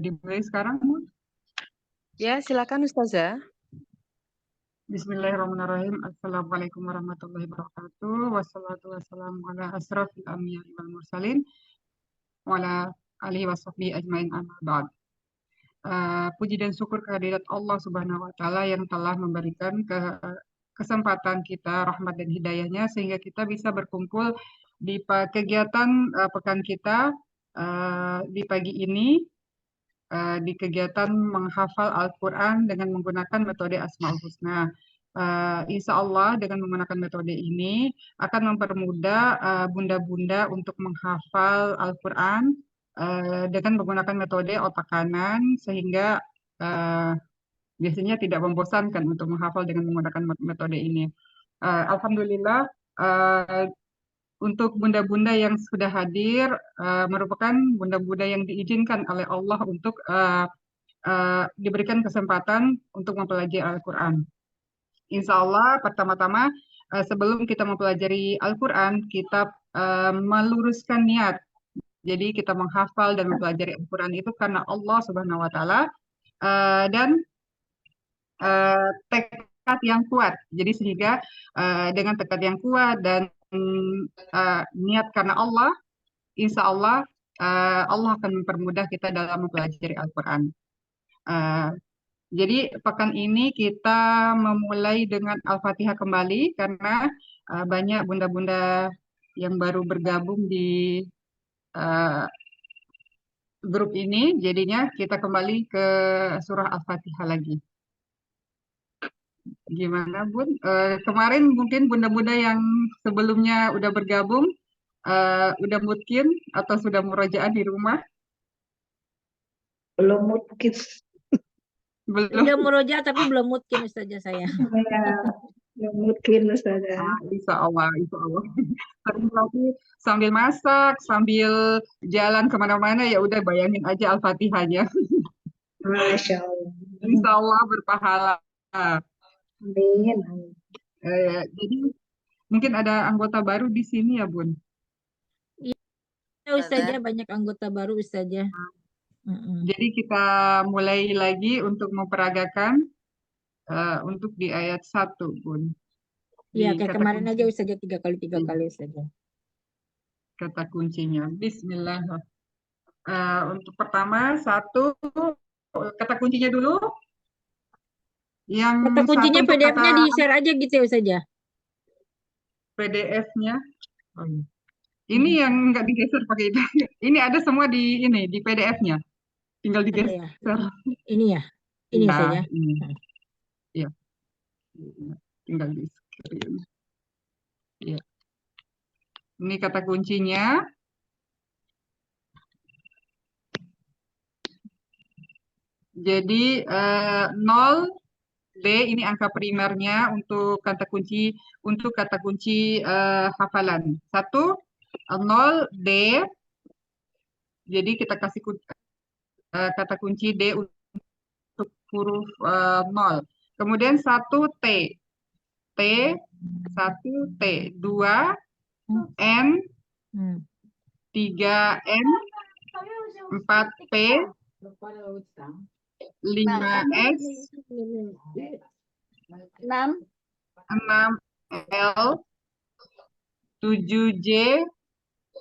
Dimulai sekarang, Bu? Ya, silakan Ustazah. Bismillahirrahmanirrahim. Assalamualaikum warahmatullahi wabarakatuh. Wassalatu wassalamu ala asrafil anbiya'i wal mursalin wa ala alihi washabbihi ajmain amma ba'd. Puji dan syukur kehadirat Allah Subhanahu wa taala yang telah memberikan kesempatan kita rahmat dan hidayahnya sehingga kita bisa berkumpul di kegiatan pekan kita di pagi ini di kegiatan menghafal Al-Quran dengan menggunakan metode Asmaul Husna. Insya Allah dengan menggunakan metode ini akan mempermudah bunda-bunda untuk menghafal Al-Quran dengan menggunakan metode otak kanan sehingga biasanya tidak membosankan untuk menghafal dengan menggunakan metode ini. Alhamdulillah untuk bunda-bunda yang sudah hadir merupakan bunda-bunda yang diizinkan oleh Allah untuk diberikan kesempatan untuk mempelajari Al-Quran. Insya Allah pertama-tama sebelum kita mempelajari Al-Quran, kita meluruskan niat. Jadi kita menghafal dan mempelajari Al-Quran itu karena Allah Subhanahu Wa Taala dan tekad yang kuat. Jadi sehingga dengan tekad yang kuat dan niat karena Allah, insya Allah Allah akan mempermudah kita dalam mempelajari Al-Quran. Jadi pekan ini kita memulai dengan Al-Fatihah kembali karena banyak bunda-bunda yang baru bergabung di grup ini. Jadinya kita kembali ke surah Al-Fatihah lagi. Gimana, Bun? Kemarin mungkin bunda-bunda yang sebelumnya udah bergabung, udah mungkin atau sudah murojaah di rumah? Belum mungkin. Belum. Udah murojaah tapi belum mungkin Ustazah saya. Belum mungkin Ustazah. Insya Allah, insya Allah. Tapi sambil masak, sambil jalan kemana-mana ya udah bayangin aja Al-Fatihahnya. Masya Allah. Insya Allah berpahala. Amin. Jadi mungkin ada anggota baru di sini ya, Bun? Iya Ustazah, banyak anggota baru Ustazah. Jadi kita mulai lagi untuk memperagakan untuk di ayat 1, Bun. Iya, kayak kemarin aja Ustazah 3 kali Ustazah. Kata kuncinya. Bismillah. Untuk pertama 1, kata kuncinya dulu. Yang kata kuncinya satu PDF-nya di-share aja gitu ya Ustazah. PDF-nya. Oh, iya. Ini yang nggak digeser pakai itu. Ini ada semua di ini di PDF-nya. Tinggal digeser. Ya. Ini ya. Ini ya, saja. Ini. Ya. Tinggal di screen. Ya. Ini kata kuncinya. Jadi 0 D ini angka primernya untuk kata kunci hafalan. 1 0 D. Jadi kita kasih kata kunci D untuk huruf 0. Kemudian 1 T. T 1 T 2 N 3 N 4 P 5 S 6 L 7 J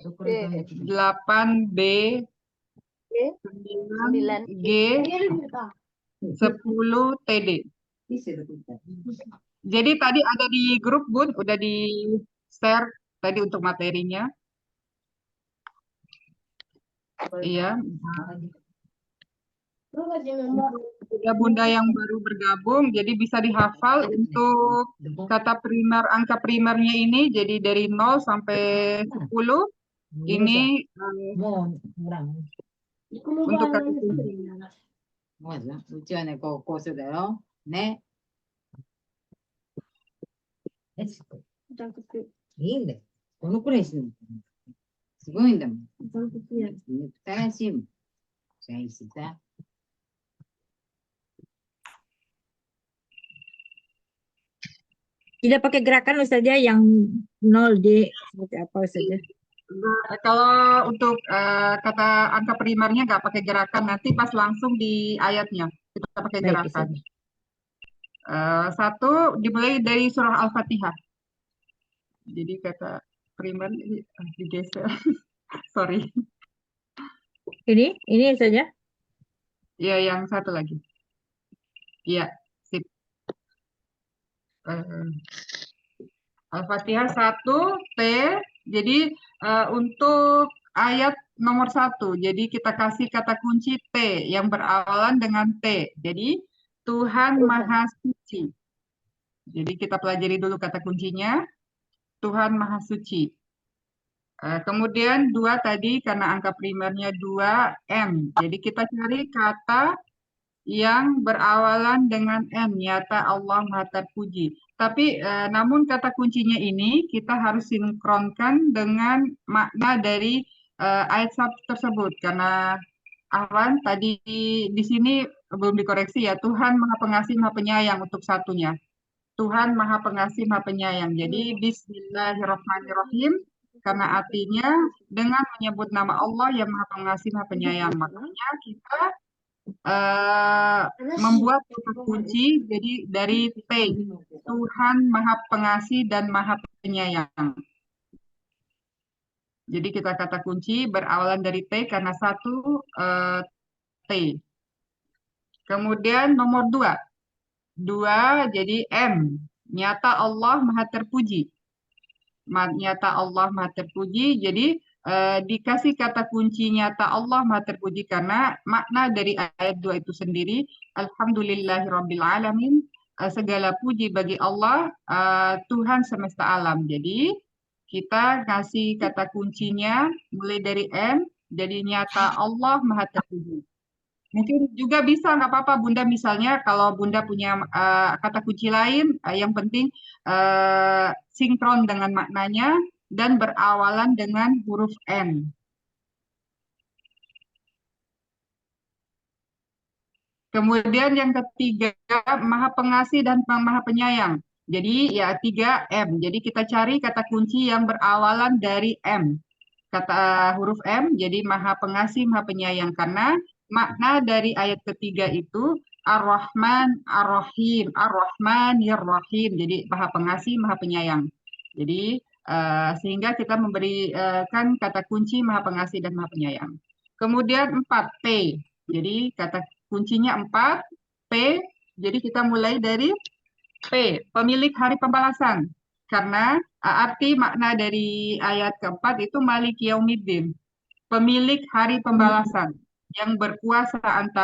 8 B 9 G 10 TD. Jadi tadi ada di grup, Bun, udah di share tadi untuk materinya. Iya. Bunda-bunda yang baru bergabung, jadi bisa dihafal untuk kata primer, angka primernya ini, jadi dari 0 sampai 10, ini untuk kata kunci. うちはね、こうするだよ。ね。いいんだよ。このくらいするの。すごいんだもん。新しいもん。じゃあいいしさ。Tidak pakai gerakan Ustazah yang 0D seperti apa Ustazah? Kalau untuk kata angka primernya nggak pakai gerakan, nanti pas langsung di ayatnya kita pakai Baik, gerakan. Ustazah. Satu dimulai dari surah Al-Fatihah. Jadi kata primer digeser. Sorry. Ini saja. Ya, yang satu lagi. Iya, sip. Eh, Al-Fatihah 1 T. Jadi untuk ayat nomor 1, jadi kita kasih kata kunci T yang berawalan dengan T. Jadi Tuhan Maha Suci. Jadi kita pelajari dulu kata kuncinya. Tuhan Maha Suci. Kemudian 2 tadi karena angka primernya 2 M. Jadi kita cari kata yang berawalan dengan M, nyata Allah Maha Terpuji. Tapi namun kata kuncinya ini kita harus sinkronkan dengan makna dari ayat tersebut karena Ahwan tadi di sini belum dikoreksi ya, Tuhan Maha Pengasih Maha Penyayang untuk satunya. Tuhan Maha Pengasih Maha Penyayang. Jadi Bismillahirrahmanirrahim karena artinya dengan menyebut nama Allah yang Maha Pengasih Maha Penyayang. Makanya kita membuat kata kunci jadi dari T, Tuhan Maha Pengasih dan Maha Penyayang. Jadi kita kata kunci berawalan dari T karena 1 T. Kemudian nomor 2. 2 jadi M, nyata Allah Maha Terpuji. Nyata Allah Maha Terpuji, jadi dikasih kata kunci nyata Allah Maha Terpuji karena makna dari ayat 2 itu sendiri, Alhamdulillahirabbil alamin, segala puji bagi Allah, Tuhan semesta alam. Jadi kita kasih kata kuncinya mulai dari M, jadi nyata Allah Maha Terpuji. Mungkin juga bisa, nggak apa-apa Bunda, misalnya kalau Bunda punya kata kunci lain, yang penting sinkron dengan maknanya dan berawalan dengan huruf N. Kemudian yang ketiga, Maha Pengasih dan Maha Penyayang. Jadi ya 3M. Jadi kita cari kata kunci yang berawalan dari M. Kata huruf M, jadi Maha Pengasih, Maha Penyayang. Karena makna dari ayat ketiga itu Ar-Rahman, Ar-Rahim, Ar-Rahmanir-Rahim. Jadi Maha Pengasih, Maha Penyayang. Jadi sehingga kita memberikan kata kunci Maha Pengasih dan Maha Penyayang. Kemudian 4 P. Jadi kata kuncinya 4 P. Jadi kita mulai dari P, pemilik hari pembalasan. Karena arti makna dari ayat keempat itu Malik Yaumiddin, pemilik hari pembalasan, yang berkuasa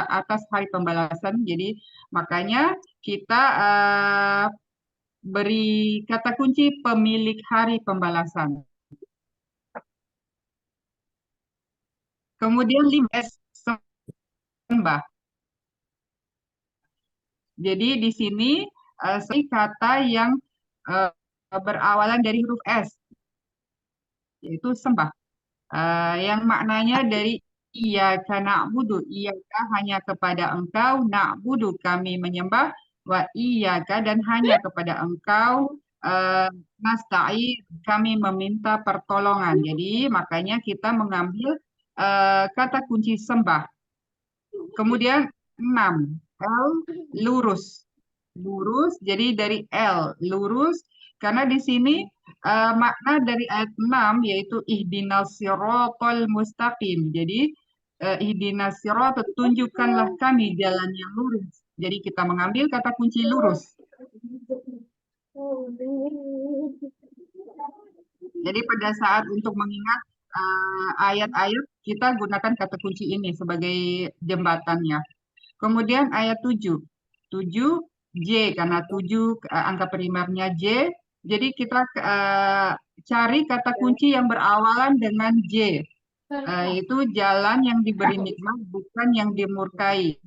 atas hari pembalasan. Jadi makanya kita beri kata kunci pemilik hari pembalasan. Kemudian 5S, sembah. Jadi di sini kata yang berawalan dari huruf S, yaitu sembah. Yang maknanya dari iyyaka na'budu, iyyaka hanya kepada engkau, na'budu kami menyembah, wa iyyaka dan hanya kepada engkau, nasta'in kami meminta pertolongan. Jadi makanya kita mengambil kata kunci sembah. Kemudian 6, L, lurus. Lurus, jadi dari L, lurus, karena di sini makna dari ayat 6 yaitu ihdinas siratal mustaqim. Jadi ihdinas siratal, tunjukkanlah kami jalan yang lurus. Jadi kita mengambil kata kunci lurus. Jadi pada saat untuk mengingat ayat-ayat, kita gunakan kata kunci ini sebagai jembatannya. Kemudian ayat 7. 7 J, karena 7 angka primernya J. Jadi kita cari kata kunci yang berawalan dengan J. Itu jalan yang diberi nikmat, bukan yang dimurkai.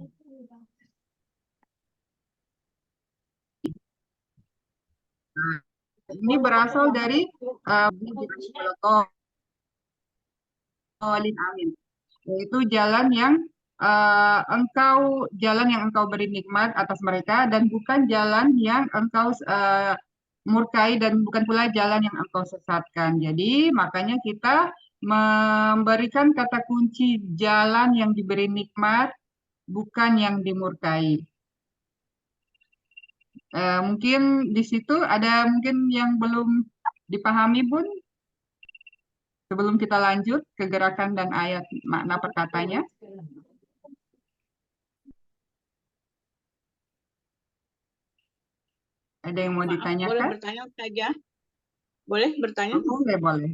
Ini berasal dari amin, yaitu jalan yang engkau beri nikmat atas mereka dan bukan jalan yang engkau murkai dan bukan pula jalan yang engkau sesatkan. Jadi makanya kita memberikan kata kunci jalan yang diberi nikmat, bukan yang dimurkai. Mungkin di situ ada mungkin yang belum dipahami, Bun, sebelum kita lanjut ke gerakan dan ayat makna perkatanya. Ada yang mau Maaf, boleh ditanyakan? bertanya saja? Boleh bertanya? Boleh, boleh.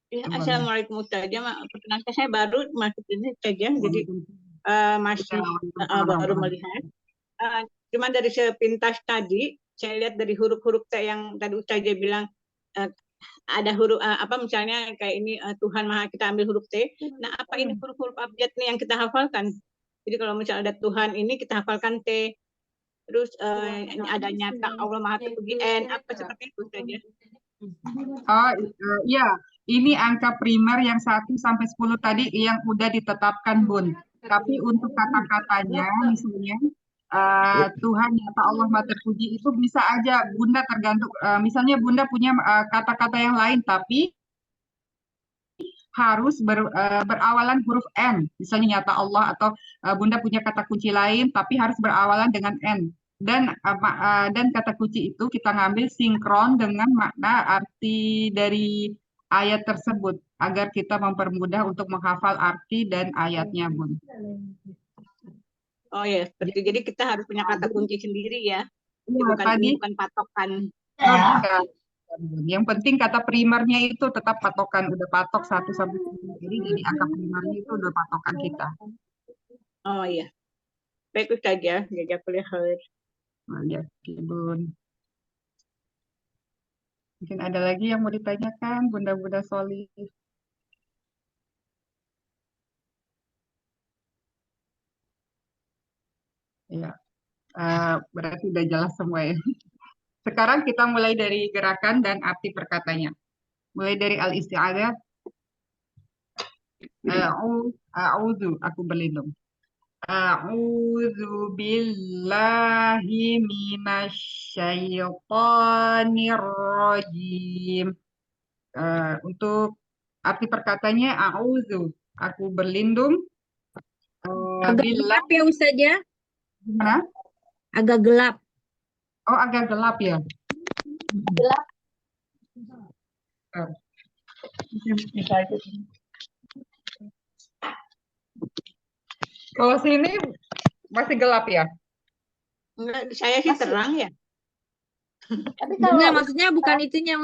Ya, Boleh. Assalamualaikum Ustazah. Perkenalkan saya baru masuk ini saja, jadi masih baru melihat. Cuma dari sepintas tadi, saya lihat dari huruf-huruf T yang tadi Ustazah bilang ada huruf apa misalnya kayak ini Tuhan Maha, kita ambil huruf T. Nah, apa ini huruf-huruf abjad nih yang kita hafalkan? Jadi kalau misalnya ada Tuhan ini kita hafalkan T. Terus ada nyata Allah Maha Terpuji N, apa seperti itu saja. Oh iya, ini angka primer yang 1 sampai 10 tadi yang udah ditetapkan, Bun. Tapi untuk kata-katanya, misalnya Tuhan nyata Allah Maha Terpuji itu bisa aja Bunda tergantung. Misalnya Bunda punya kata-kata yang lain, tapi harus berawalan huruf N. Misalnya nyata Allah, atau Bunda punya kata kunci lain, tapi harus berawalan dengan N. Dan kata kunci itu kita ngambil sinkron dengan makna arti dari ayat tersebut agar kita mempermudah untuk menghafal arti dan ayatnya, Bun. Oh ya, seperti jadi kita harus punya kata kunci sendiri ya. Iya, tadi Bukan patokan. bukan. Yang penting kata primernya itu tetap patokan, udah patok 1 sampai 10. Jadi angka primernya itu udah patokan kita. Oh iya. Baik Ustazah, jazakallahu khair. Ya, Bun. Mungkin ada lagi yang mau ditanyakan, Bunda-bunda Solih. Ya, berarti udah jelas semua ya. Sekarang kita mulai dari gerakan dan arti perkatanya. Mulai dari al-isti'adzah. A'udzu, aku berlindung. A'udzu billahi minasyaitonir rajim. Untuk arti perkatanya a'udzu, aku berlindung. Agak gelap ya Ustazah? Gimana? Agak gelap. Oh, agak gelap ya. Gelap. Bisa aja. Kalau sini masih gelap ya? Enggak, saya sih terang ya. Tapi Enggak, kalau maksudnya bukan itunya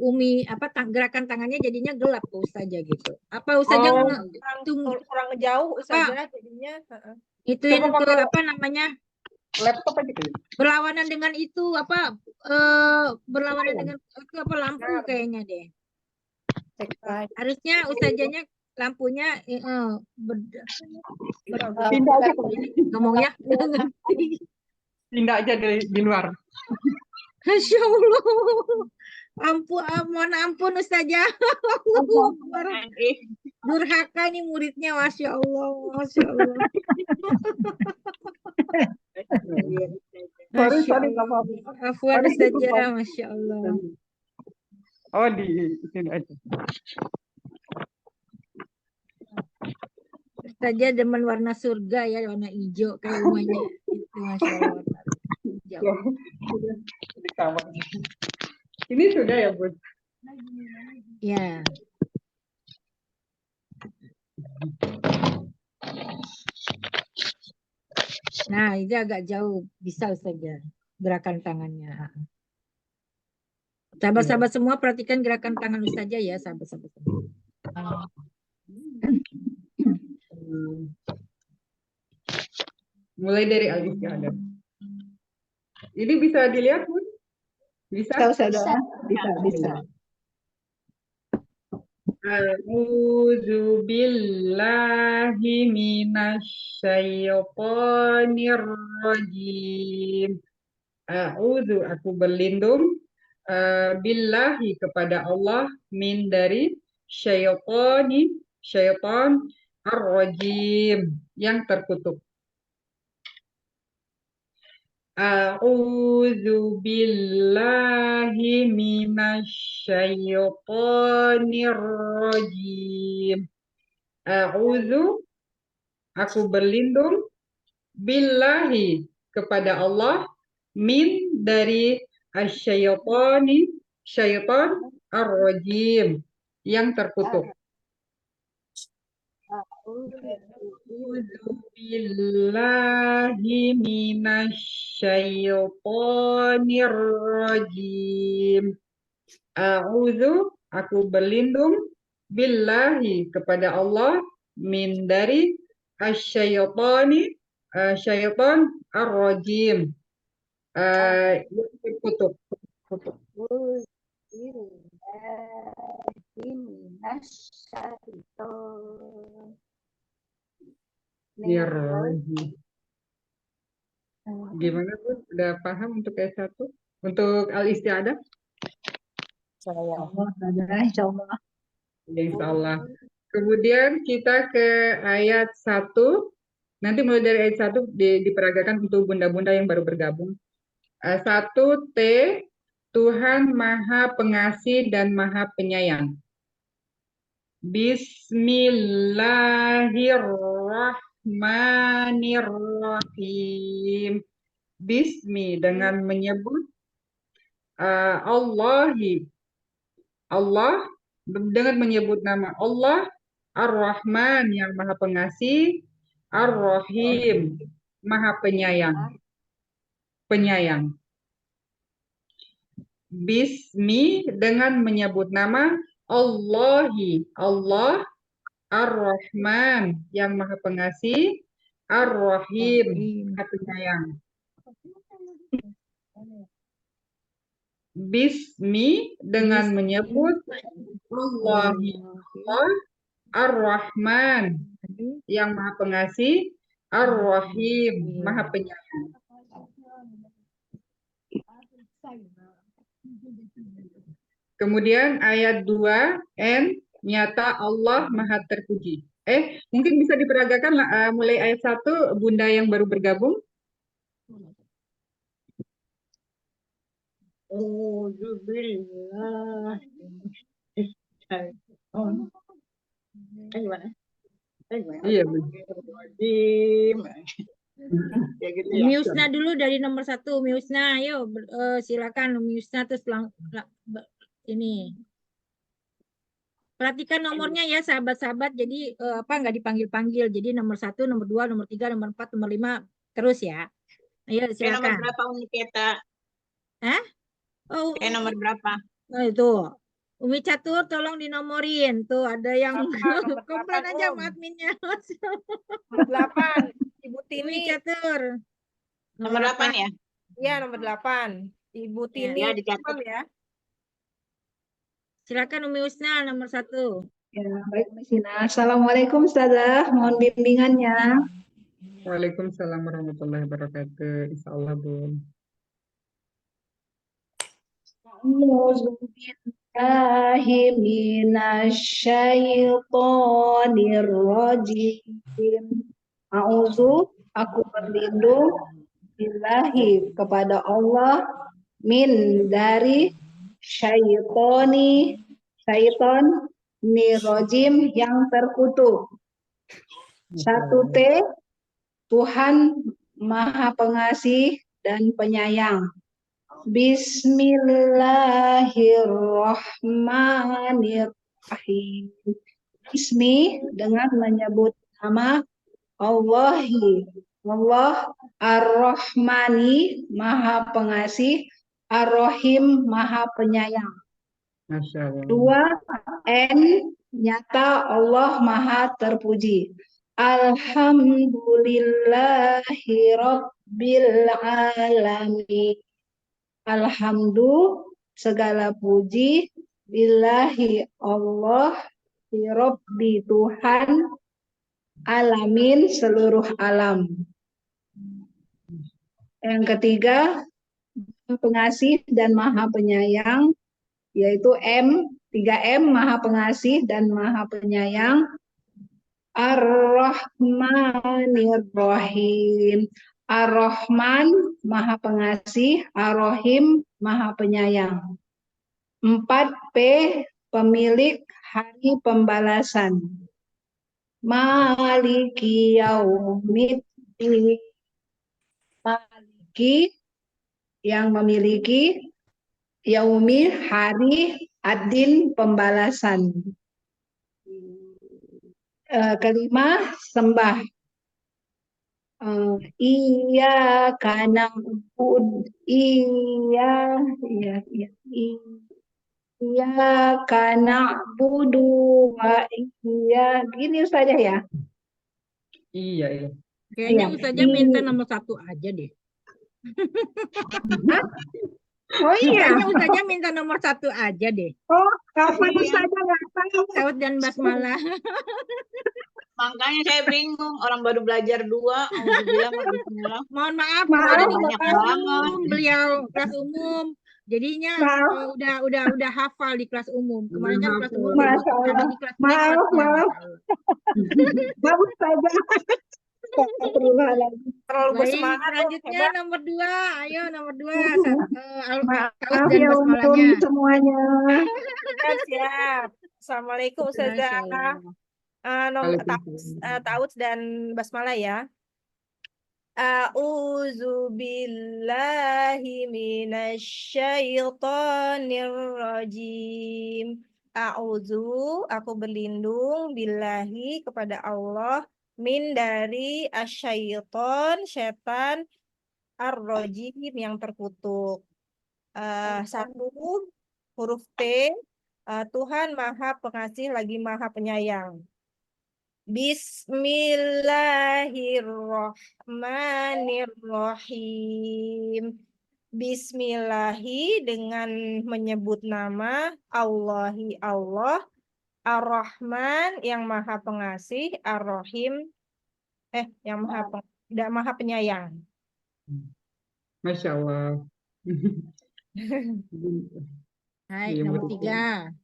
Umi gerakan tangannya jadinya gelap ke Ustazah gitu. Apa Ustazah Kurang jauh Ustazah jadinya. ituin Coba ke pakai apa namanya? laptop aja gitu. Berlawanan dengan itu berlawanan dengan itu apa lampu kayaknya deh. Harusnya Ustazahnya lampunya Pindah aja, ngomongnya pindah aja di luar. Masya Allah. Mohon ampun Ustazah. Durhaka nih muridnya, Masya Allah. Masya Allah. Sorry, Masya nggak Allah. apa-apa. Afwan Ustazah, Masya Allah. Oh, di sini aja. Ustazah demen warna surga ya, warna hijau kayak rumahnya. Itu Masya Allah. Ya, sudah di kamar. Ini sudah ya, Bun? Ya. Nah, itu agak jauh. Bisa Ustazah gerakan tangannya. Sahabat-sahabat semua perhatikan gerakan tangan Ustazah ya, sahabat-sahabat semua. Mulai dari al-isti'adzah. Ini bisa dilihat, Bun? Bisa? Bisa. A'udzu billahi minasyaitonir rajim. A'udzu, aku berlindung billahi kepada Allah, min dari syaitan ar-rajim yang terkutuk. A'udzu billahi minasyaitonir rajim. A'udzu, aku berlindung, billahi, kepada Allah, min, dari asyaitoni, syaitan, ar-rajim, yang terkutuk. A'udzu billahi minasyaitonir rajim. A'udzu, aku berlindung, billahi, kepada Allah, min, dari asyaitoni, syaitan, ar-rajim, yang terkutuk. Rajim. Gimana tuh? Udah paham untuk ayat 1? Untuk al-isti'adah? Insya Allah. Insya Allah. Kemudian kita ke ayat 1. Nanti mulai dari ayat 1 diperagakan untuk bunda-bunda yang baru bergabung. 1 T, Tuhan Maha Pengasih dan Maha Penyayang. Bismillahirrahmanirrahim. Bismi, dengan menyebut Allahi, Allah, dengan menyebut nama Allah, Ar-Rahman, yang Maha Pengasih, Ar-Rahim, Maha Penyayang. Penyayang. Bismi, dengan menyebut nama Allahi, Allah, Ar-Rahman, yang Maha Pengasih, Ar-Rahim, Maha Penyayang. Bismi, dengan menyebut Allahi, Allah, Ar-Rahman, yang Maha Pengasih, Ar-Rahim, Maha Penyayang. Kemudian ayat 2 N, nyata Allah Maha Terpuji. Mungkin bisa diperagakan mulai ayat 1 Bunda yang baru bergabung. Iya, Ya gitu ya. Umi Husna dulu dari nomor 1. Umi Husna, ayo silakan Umi Husna terus ini. Perhatikan nomornya ya sahabat-sahabat. Jadi nggak dipanggil-panggil. Jadi nomor 1, nomor 2, nomor 3, nomor 4, nomor 5 terus ya. Ayo Nomor silakan. berapa Umi Keta? Oh, Nomor berapa? itu. Umi Catur tolong dinomorin. Tuh ada yang komplain aja sama adminnya. Nomor 8. Ibu Umi Tini. Catur. Nomor 8 ya? Iya, nomor 8. Ibu Tini. Ya, dicatat. Ya. Silakan Umi Husna nomor 1. Ya, baik Mbak Sina. Assalamualaikum Ustazah, mohon bimbingannya. Waalaikumsalam warahmatullahi wabarakatuh. Insya Allah, Bu. A'udzubillahi minasyaitonir rajim. A'udzu, aku berlindung, billahi, kepada Allah, min, dari syaiton nirojim, yang terkutuk. 1 T, Tuhan Maha Pengasih dan Penyayang. Bismillahirrahmanirrahim. Bismi, dengan menyebut nama Allahi, Allah, Ar-Rahmani, Maha Pengasih, Ar-Rahim, Maha Penyayang. Masya Allah. 2 N, nyata Allah Maha Terpuji. Alhamdulillahi Rabbil Alamin. Alhamdulillah, segala puji, billahi Allah, Rabbi, Tuhan, alamin, seluruh alam. Yang ketiga, pengasih dan maha penyayang, yaitu M, 3M, maha pengasih dan maha penyayang. Ar-Rahmanir-Rahim. Ar-Rahman, Maha Pengasih, Ar-Rahim, Maha Penyayang. 4P, pemilik hari pembalasan. Maliki yaumiddin. Maliki yang memiliki, yaumi hari, ad-din pembalasan. Kelima, sembah. Iyyaka na'budu iyyaka na'budu wa gini saja ya. Iya, iya. Kayaknya Iya. Ustazah minta nomor 1 aja deh. Oh iya. Kayaknya Ustazah minta nomor 1 aja deh. Oh, kapan Iya. Ustazah nggak tahu. Saud dan basmalah. Makanya saya bingung, orang baru belajar 2, auzubillah bismillah. Mohon maaf, Maaf, kemarin di banyak kelas banget. umum, beliau kelas umum. Jadinya Maaf. udah hafal di kelas umum. Kemarin kan kelas umum Masya dibuat Allah. lagi kelas Maaf, privatnya. maaf. Masya Allah. Maaf Ustazah. Astagfirullahaladzim. Terlalu Baik, bersemangat tuh, selanjutnya hebat. nomor 2. Ayo nomor 2. Saud Maaf dan ya basmalahnya. umum semuanya. Siap. Assalamualaikum Masya Ustazah. Allah. Ta'awudz dan basmalah ya. A'udzu billahi minasyaitonir rajim. A'udzu, aku berlindung billahi kepada Allah min dari asyaiton, setan, ar-rajim yang terkutuk. 1 huruf T, Tuhan Maha Pengasih lagi Maha Penyayang. Bismillahirrahmanirrahim. Bismillahi dengan menyebut nama Allahi Allah, Ar-Rahman yang Maha Pengasih, Ar-Rahim yang Maha Penyayang. Masya Allah. Hai, Iya, nomor betul. 3.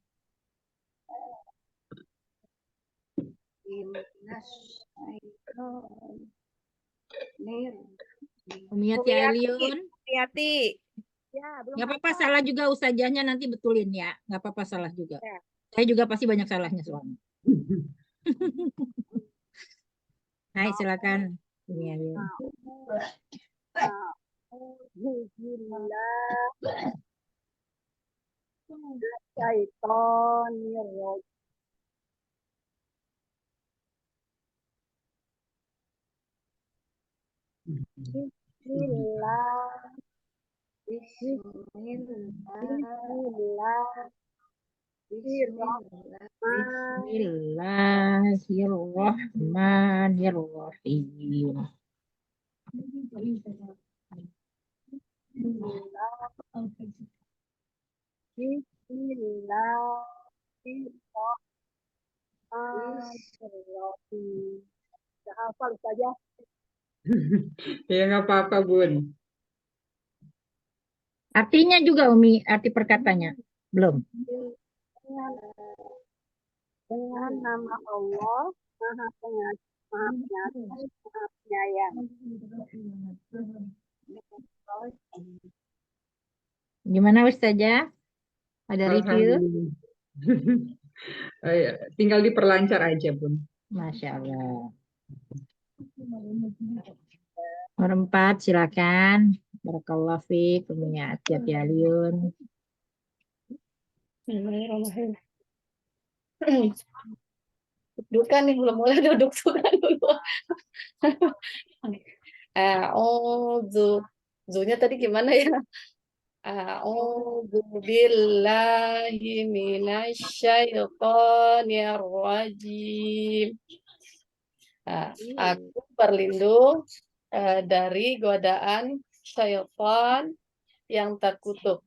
Umiati Aliun. Hati-hati. Nggak apa-apa salah juga ustazahnya nanti betulin ya. Nggak apa-apa salah juga. Ya. Saya juga pasti banyak salahnya soalnya. Hai, silakan. Umi Aliun. Bismillahirrahmanirrahim. Ya nggak apa-apa, Bun. Artinya juga Umi, arti perkatanya. Belum. Dengan nama Allah, Maha Pengasih, Maha Penyayang. Gimana Ustazah? Ada review? Alhamdulillah. Tinggal diperlancar aja, Bun. Masya Allah. Nomor 4, silakan. Barakallahu fiik, Umi Ati Aliun. Bismillahirrahmanirrahim. Dudukan nih, belum mulai duduk sudah dulu. Zunya tadi gimana ya? A'udzu billahi minasyaitonir rajim. Aku berlindung dari godaan syaitan yang terkutuk.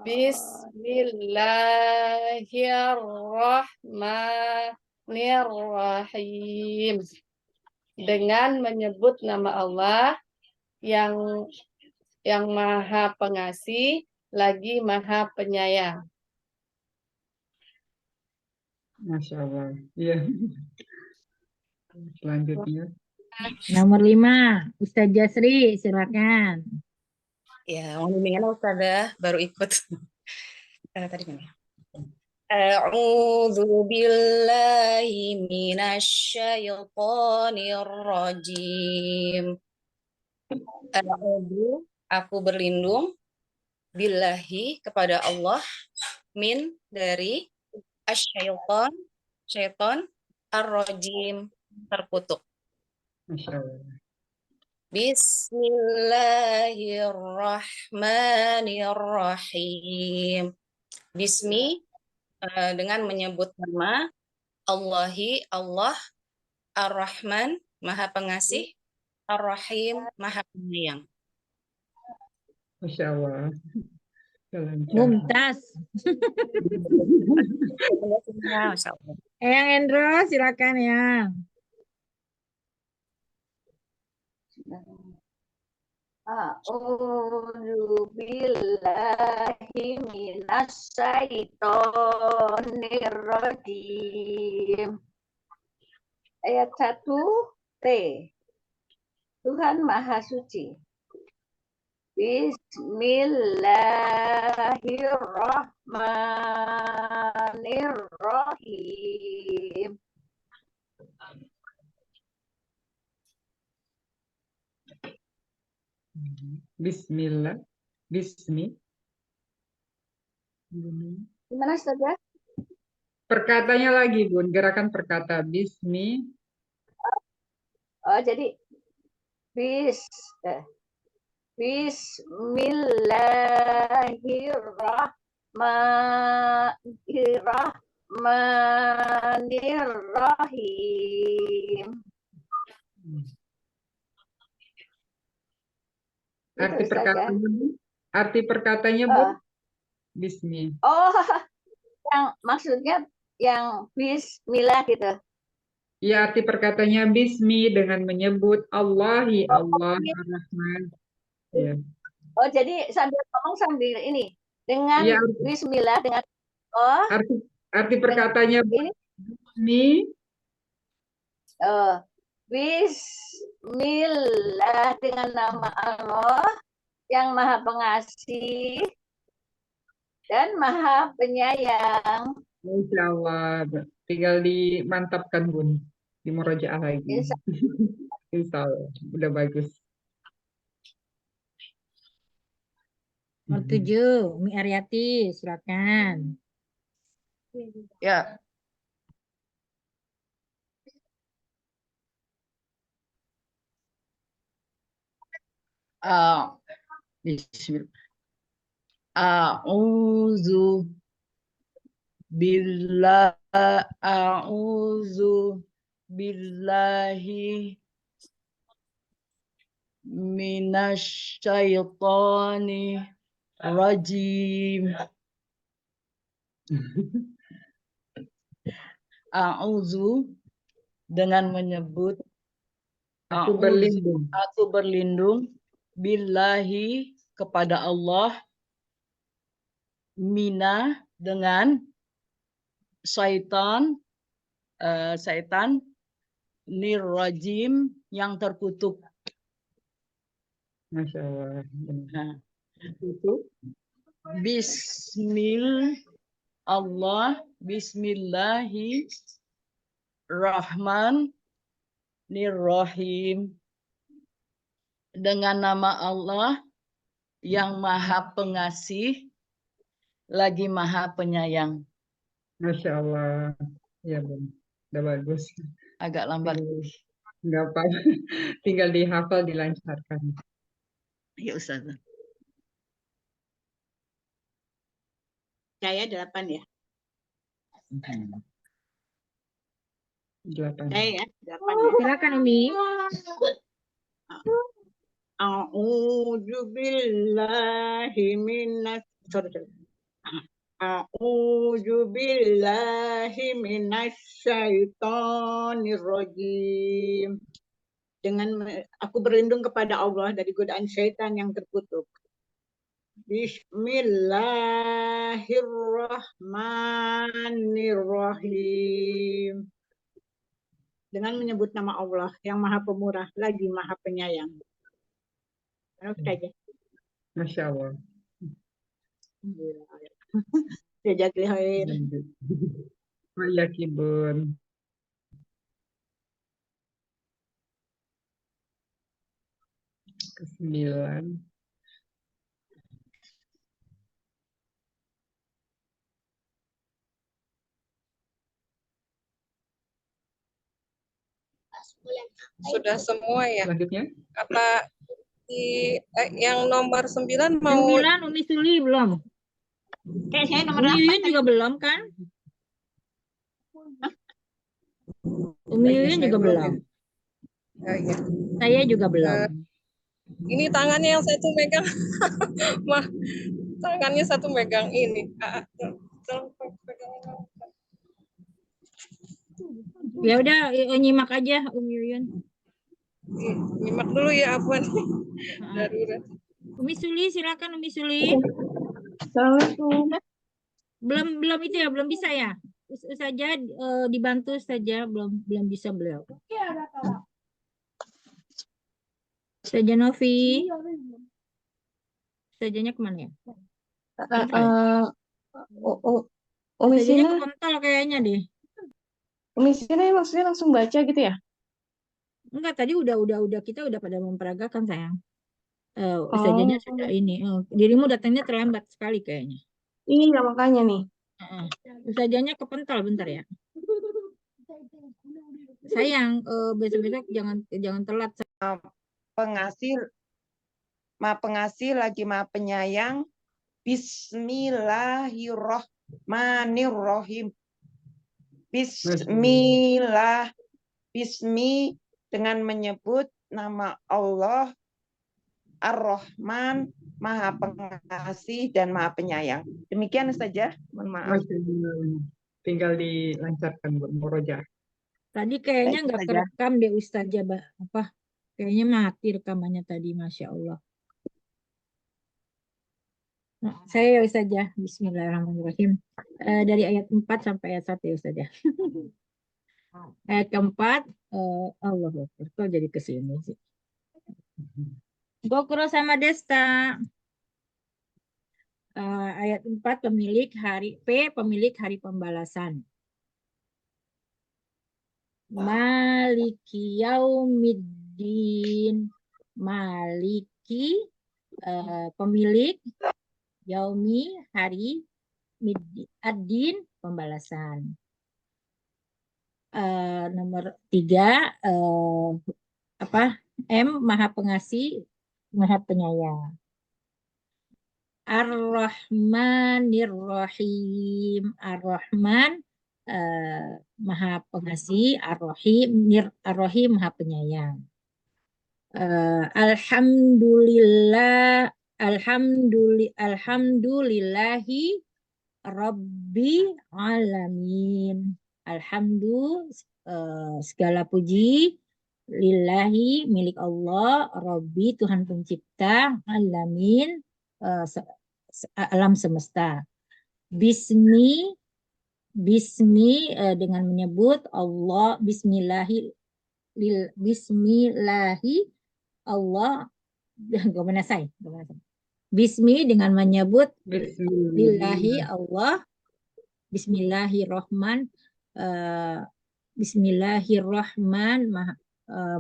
Bismillahirrahmanirrahim. Dengan menyebut nama Allah yang Maha Pengasih lagi Maha Penyayang. Masya Allah. Iya. Selanjutnya. Nomor 5, Ustazah Sri, silakan. Ya, mau bimbingan Ustazah baru ikut. Tadi mana? A'udzu billahi minasyaitonir rajim. Aku berlindung billahi kepada Allah min dari asyaiton syaiton ar-rajim terkutuk. Masya Allah. Bismillahirrahmanirrahim. Bismi dengan menyebut nama Allahi Allah, Ar-Rahman Maha Pengasih, Ar-Rahim Maha Penyayang. Masya Allah. Lancar. Mumtaz. Masya Allah. Eyang Endro, silakan ya. A'udzu billahi minasyaitonir rajim. Ayat 1 T. Tuhan Maha Suci. Bismillahirrahmanirrahim. Bismillah. Bismi. Gimana saja? Perkatanya lagi, Bun. Gerakan perkata. Bismi. Oh, jadi Bismillahirrahmanirrahim. Arti Gitu saja. perkatanya, Bun. Arti perkatanya, Bun. Bismi. Oh, yang maksudnya yang bismillah gitu. Ya, arti perkatanya bismi dengan menyebut Allahi, Allah, Ar-Rahman. Ya. Oh, jadi sambil ngomong sambil ini dengan Ya, bismillah dengan arti perkatanya ini bismi. Bismillah dengan nama Allah yang Maha Pengasih dan Maha Penyayang. Insya Allah. Tinggal dimantapkan, Bun. Di murojaah lagi. Insya Allah. Udah bagus. Nomor 7, Umi Aryati, silakan. Ya. Bismillah. A'udzu billahi minasyaitonir rajim. A'udzu dengan menyebut Aku berlindung. Aku berlindung billahi kepada Allah, mina dengan syaitan nirrajim yang terkutuk. Masya Allah. Nah, Bismillahirrahmanirrahim. Dengan nama Allah yang Maha Pengasih lagi Maha Penyayang. Masya Allah. Ya, Bun. Udah bagus. Agak lambat. Nggak apa-apa. Tinggal dihafal, dilancarkan. Ya Ustaz. Saya 8 ya. 8. Saya ya 8 ya. Silakan Umi. A'udzu billahi minasyaitonir rajim. Dengan aku berlindung kepada Allah dari godaan syaitan yang terkutuk. Bismillahirrahmanirrahim. dengan menyebut nama Allah yang Maha Pemurah lagi Maha Penyayang. Oke aja. Masya Allah. Jazakallahu khair. Oh iya, Kibun. Ke-9. Sudah semua ya? Selanjutnya. Apa yang nomor 9 mau 9 Umi Suli belum? Saya nomor Umi 8 Yuyun juga belum kan? Umi Yuyun juga belum. ya. Saya juga belum. Ini tangannya yang satu megang. Mah, tangannya satu megang ini. Ya udah nyimak aja Umi Yuyun. Nyimak dulu ya apa nih? Darurat. Umi Suli silakan Umi Suli. Assalamualaikum. Belum itu ya, belum bisa ya. Saja dibantu saja, belum bisa beliau. Saja Novi. Sajanya kemana ya? Umi Sajanya Sina, ke kontol kayaknya deh. Umi Sina maksudnya langsung baca gitu ya? Enggak, tadi udah kita udah pada memperagakan sayang. Oh, Sajanya sudah ini. Dirimu datangnya terlambat sekali kayaknya. iya makanya nih. Sajanya kepental bentar ya. Sayang, besok-besok jangan telat. Pengasih, Maha Pengasih lagi Maha Penyayang. Bismillahirrohmanirrohim. Bismi dengan menyebut nama Allah Ar-Rahman, Maha Pengasih dan Maha Penyayang. Demikian saja. Mohon maaf. Tinggal dilancarkan buat murojaah. Tadi kayaknya Baik, nggak Ustazah. kerekam deh Ustazah, kayaknya mati rekamannya tadi, Masya Allah. Nah, saya ya Ustazah, Bismillahirrahmanirrahim. Dari ayat 4 sampai ayat 1 ya Ustazah. Ayat keempat, Allah Akbar, kok jadi kesini sih. Gokro sama Desta. Ayat 4, pemilik hari pembalasan. Maliki yaumiddin. Maliki pemilik, yaumi hari, ad-din pembalasan. Nomor 3 Maha Pengasih, Maha Penyayang. Ar-Rahmanir-Rahim. Ar-Rahman Maha Pengasih, Ar-Rahim Maha Penyayang. Alhamdulillahi Rabbi Alamin. Segala puji lillahi milik Allah, Rabbi Tuhan pencipta, alamin alam semesta. Bismi dengan menyebut Allah, bismillahi Allah, Bismi dengan menyebut lillahi Allah, Bismillahirrahman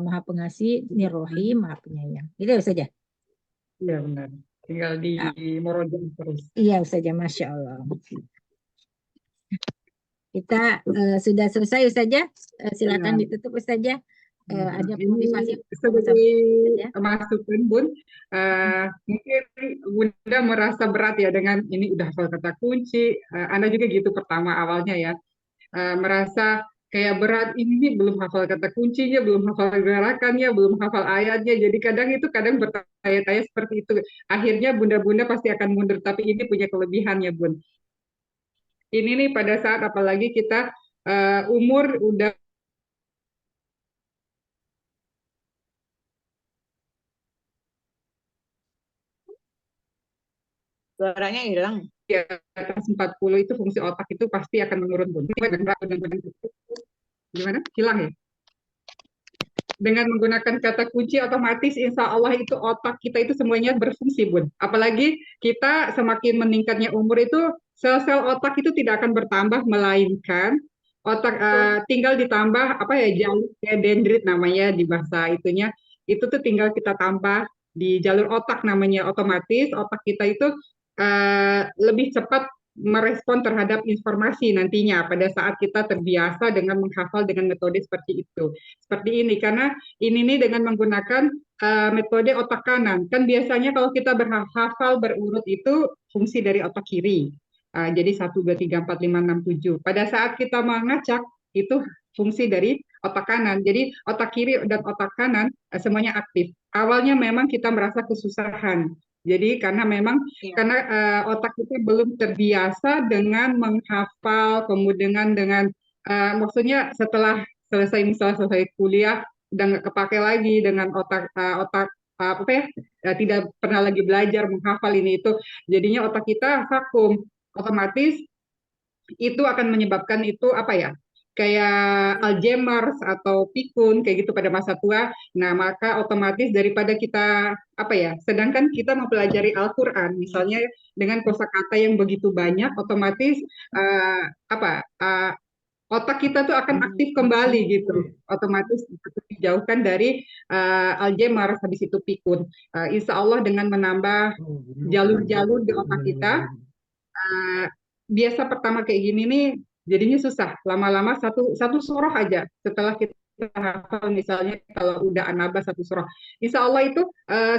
Maha Pengasih, Nirrohim Maha Penyayang. Itu saja. Iya benar. Tinggal di murojaah terus. Iya saja, Masya Allah. Kita sudah selesai Ustazah. Silakan ditutup Ustazah. Ada motivasi sebagai masukan Bun, mungkin Bunda merasa berat ya dengan ini udah hafal kata kunci. Anda juga gitu pertama awalnya ya, merasa kayak berat, ini belum hafal kata kuncinya, belum hafal gerakannya, belum hafal ayatnya. Jadi kadang bertanya-tanya seperti itu. Akhirnya bunda-bunda pasti akan mundur, tapi ini punya kelebihannya Bun. Ini nih pada saat apalagi kita umur udah Suaranya hilang. di atas 40 itu fungsi otak itu pasti akan menurun Bun. Gimana? Hilang ya? dengan menggunakan kata kunci otomatis insya Allah itu otak kita itu semuanya berfungsi, Bun. Apalagi kita semakin meningkatnya umur itu sel-sel otak itu tidak akan bertambah, melainkan otak tinggal ditambah apa ya, jalur kayak dendrit namanya di bahasa itunya, itu tuh tinggal kita tambah di jalur otak namanya, otomatis otak kita itu lebih cepat merespon terhadap informasi nantinya pada saat kita terbiasa dengan menghafal dengan metode seperti itu. Seperti ini, karena ini nih dengan menggunakan metode otak kanan. Kan biasanya kalau kita berhafal berurut itu fungsi dari otak kiri. Jadi 1, 2, 3, 4, 5, 6, 7. Pada saat kita mengacak, itu fungsi dari otak kanan. Jadi otak kiri dan otak kanan semuanya aktif. Awalnya memang kita merasa kesusahan. Jadi karena memang karena otak kita belum terbiasa dengan menghafal, kemudian dengan maksudnya setelah selesai kuliah udah nggak kepake lagi dengan otak apa ya, tidak pernah lagi belajar menghafal ini itu, jadinya otak kita vakum, otomatis itu akan menyebabkan itu apa ya, kayak Alzheimer atau pikun kayak gitu pada masa tua. Nah, maka otomatis daripada kita apa ya, sedangkan kita mempelajari Al-Qur'an misalnya dengan kosakata yang begitu banyak, otomatis otak kita tuh akan aktif kembali gitu. Otomatis dijauhkan dari Alzheimer, habis itu pikun. Insya Allah dengan menambah jalur-jalur di otak kita, biasa pertama kayak gini nih jadinya susah, lama-lama satu surah aja setelah kita hafal, misalnya kalau udah anaba satu surah, insya Allah itu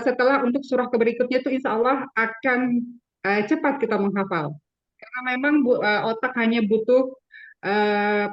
setelah untuk surah berikutnya itu insya Allah akan cepat kita menghafal, karena memang otak hanya butuh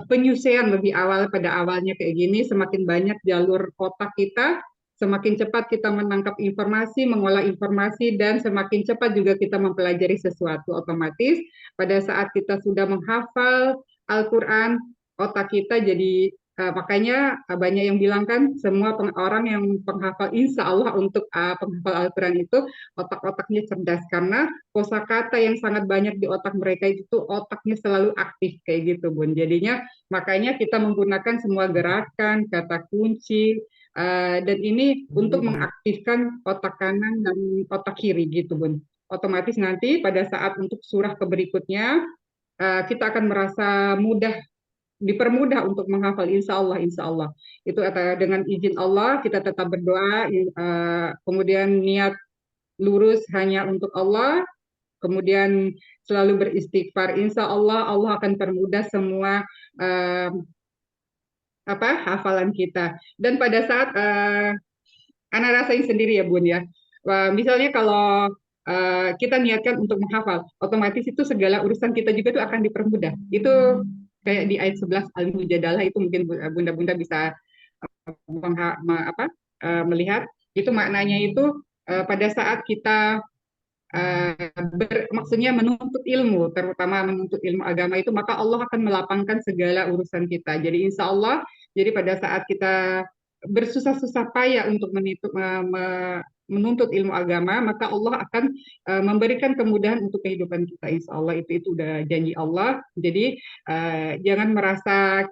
penyusuan lebih awal. Pada awalnya kayak gini, semakin banyak jalur otak kita, semakin cepat kita menangkap informasi, mengolah informasi, dan semakin cepat juga kita mempelajari sesuatu. Otomatis pada saat kita sudah menghafal Al-Quran, otak kita jadi makanya banyak yang bilang kan, semua orang yang penghafal insya Allah untuk penghafal Al-Quran itu otak-otaknya cerdas, karena kosakata yang sangat banyak di otak mereka itu otaknya selalu aktif kayak gitu, Bun. Jadinya makanya kita menggunakan semua gerakan, kata kunci, dan ini untuk mengaktifkan otak kanan dan otak kiri gitu, Bun. Otomatis nanti pada saat untuk surah berikutnya kita akan merasa dipermudah untuk menghafal, insya Allah, insya Allah. Itu dengan izin Allah kita tetap berdoa, kemudian niat lurus hanya untuk Allah, kemudian selalu beristighfar, insya Allah Allah akan permudah semua hafalan kita. Dan pada saat Ana rasain sendiri ya, Bun ya, misalnya kalau kita niatkan untuk menghafal, otomatis itu segala urusan kita juga itu akan dipermudah. Itu kayak di ayat 11 Al-Mujadalah itu, mungkin bunda-bunda bisa melihat itu maknanya itu pada saat kita maksudnya menuntut ilmu, terutama menuntut ilmu agama itu, maka Allah akan melapangkan segala urusan kita. Jadi insya Allah, jadi pada saat kita bersusah-susah payah untuk menuntut ilmu agama, maka Allah akan memberikan kemudahan untuk kehidupan kita, insya Allah. Itu udah janji Allah. Jadi jangan merasa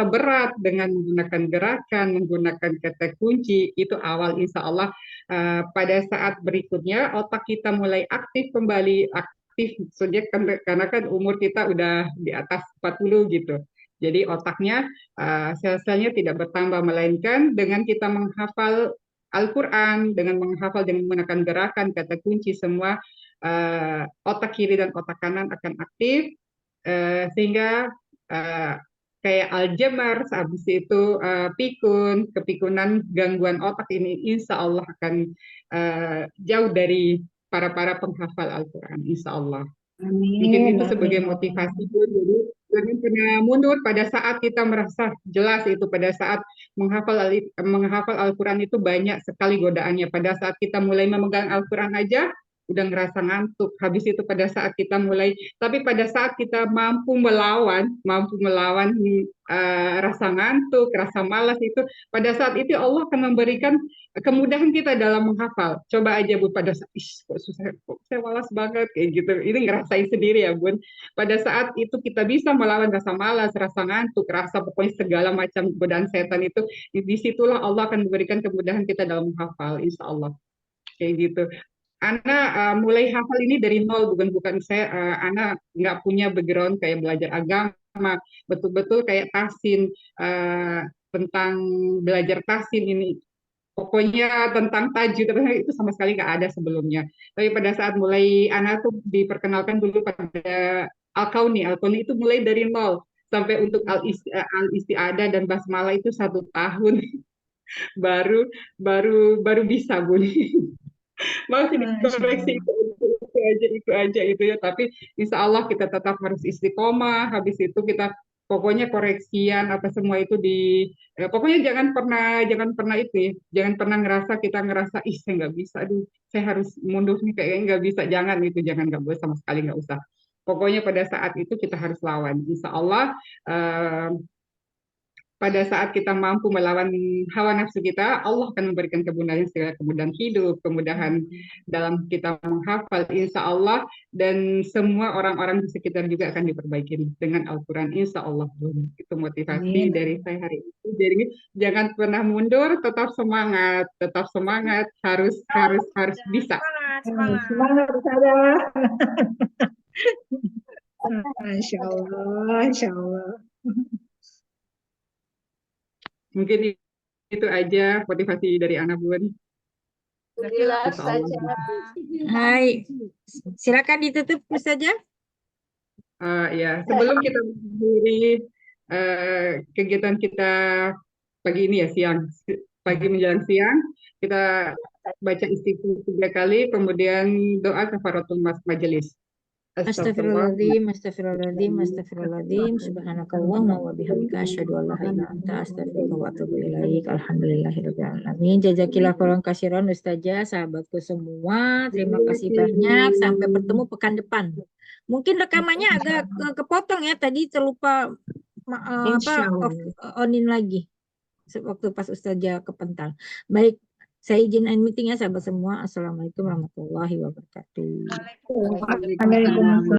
berat dengan menggunakan gerakan, menggunakan kata kunci. Itu awal, insya Allah pada saat berikutnya otak kita mulai aktif kembali, karena kan umur kita udah di atas 40 gitu. Jadi otaknya, sel-selnya tidak bertambah, melainkan dengan kita menghafal Al-Quran, dengan menghafal, dengan menggunakan gerakan, kata kunci, semua otak kiri dan otak kanan akan aktif, sehingga kayak Alzheimer, habis itu pikun, kepikunan, gangguan otak ini, insya Allah akan jauh dari para penghafal Al-Quran, insya Allah. Amin. Mungkin itu sebagai motivasi, jadi jangan pernah mundur pada saat kita merasa jelas itu, pada saat menghafal Al-Quran itu banyak sekali godaannya. Pada saat kita mulai memegang Al-Quran aja, udah ngerasa ngantuk. Habis itu pada saat kita mulai, tapi pada saat kita mampu melawan rasa ngantuk, rasa malas itu, pada saat itu Allah akan memberikan kemudahan kita dalam menghafal. Coba aja Bu, pada saat, kok susah, kok saya malas banget kayak gitu. Ini ngerasain sendiri ya Bun. Pada saat itu kita bisa melawan rasa malas, rasa ngantuk, rasa pokoknya segala macam godaan setan itu, disitulah Allah akan memberikan kemudahan kita dalam menghafal, insya Allah. Kayak gitu. Ana mulai hafal ini dari nol, bukan saya. Ana nggak punya background kayak belajar agama, betul-betul kayak tahsin, tentang belajar tahsin ini. Pokoknya tentang tajwid itu sama sekali nggak ada sebelumnya. Tapi pada saat mulai Ana tuh diperkenalkan dulu pada Al-Kauni itu mulai dari nol sampai untuk Al-Isti'adah dan Basmalah itu 1 tahun baru baru bisa Bu. Masih dikoreksi itu aja itu ya, tapi insya Allah kita tetap harus istiqomah. Habis itu kita pokoknya koreksian apa semua itu pokoknya jangan pernah itu ya, jangan pernah ngerasa ih saya nggak bisa, aduh saya harus mundur nih kayaknya nggak bisa, jangan nggak boleh sama sekali, nggak usah. Pokoknya pada saat itu kita harus lawan, insya Allah. Pada saat kita mampu melawan hawa nafsu kita, Allah akan memberikan kemudahan, segala kemudahan hidup, kemudahan dalam kita menghafal, insya Allah, dan semua orang-orang di sekitar juga akan diperbaiki dengan Al-Quran, insya Allah. Itu motivasi dari saya hari ini. Jadi jangan pernah mundur, tetap semangat, harus bisa. Semangat Ustazah. Masya Allah, Insya Allah. Mungkin itu aja motivasi dari Ana Bun. Jelas saja. Hai, silakan ditutup saja. Ya, sebelum kita mengakhiri kegiatan kita pagi ini ya, pagi menjelang siang, kita baca istighfar 3 kali, kemudian doa kafaratul majelis. Astagfirullahaladzim, astagfirullahaladzim, astagfirullahaladzim, subhanakallahumma wa bihamdika asyhadu an la ilaha illa anta astaghfiruka wa atubu ilaik. Alhamdulillahirabbil alamin. Jazakillah khairan katsiran Ustazah, sahabatku semua. Terima kasih banyak. Sampai bertemu pekan depan. Mungkin rekamannya agak kepotong ya, tadi terlupa onin lagi waktu pas Ustazah kepental. Baik, saya izin end meeting ya sahabat semua. Assalamualaikum warahmatullahi wabarakatuh. Waalaikumsalam.